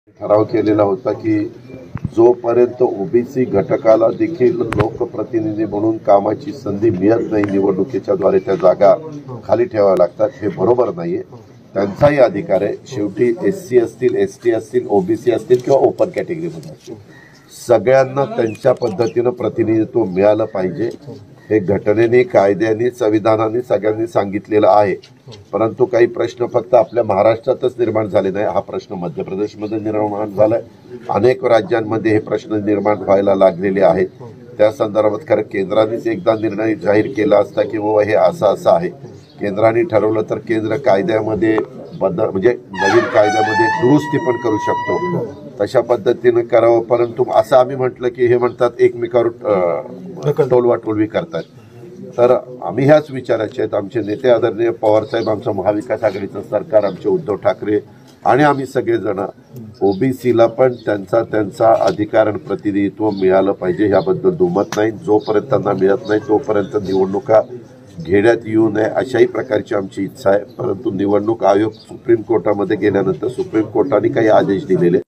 ठराव केलेला होता की जोपर्यंत ओबीसी घटकाला देखील लोकप्रतिनिधी म्हणून कामाची संधी मिळत नाही, निवडणुकीच्या द्वारे त्या जागा खाली ठेवाव्या लागतात, हे बरोबर नाहीये। त्यांचाही अधिकार आहे। शेवटी एससी असतील, एसटी असतील, ओबीसी असतील किंवा ओपन कॅटेगरीमध्ये असतील, सगळ्यांना त्यांच्या पद्धतीनं प्रतिनिधित्व मिळालं पाहिजे। हे घटनेने, कायद्याने, संविधानाने सगळ्यांनी सांगितलेलं आहे। परंतु काही प्रश्न फक्त आपल्या महाराष्ट्रातच निर्माण झाले नाही, हा प्रश्न मध्य प्रदेशमध्ये निर्माण झालाय, अनेक राज्यांमध्ये हे प्रश्न निर्माण व्हायला लागलेले आहेत। त्या संदर्भात खरं केंद्रानेच एकदा निर्णय जाहीर केला असता की बाबा हे असं आहे, केंद्राने ठरवलं तर केंद्र कायद्यामध्ये बदल म्हणजे नवीन कायद्यामध्ये दुरुस्ती पण करू शकतो, तशा पद्धतीने करावं। परंतु असं आम्ही म्हटलं की हे म्हणतात एकमेकावर टोलवाटोलवी करतात, तर आम्ही ह्याच विचाराचे आहेत। आमचे नेते आदरणीय पवार साहेब, आमचं महाविकास आघाडीचं सरकार, आमचे उद्धव ठाकरे आणि आम्ही सगळेजण ओबीसीला पण त्यांचा अधिकार आणि प्रतिनिधित्व मिळालं पाहिजे, याबद्दल दुमत नाही। जोपर्यंत त्यांना मिळत नाही तोपर्यंत निवडणुका घेण्यात येऊ नये अशाही प्रकारची आमची इच्छा आहे। परंतु निवडणूक आयोग सुप्रीम कोर्टामध्ये गेल्यानंतर सुप्रीम कोर्टाने काही आदेश दिलेले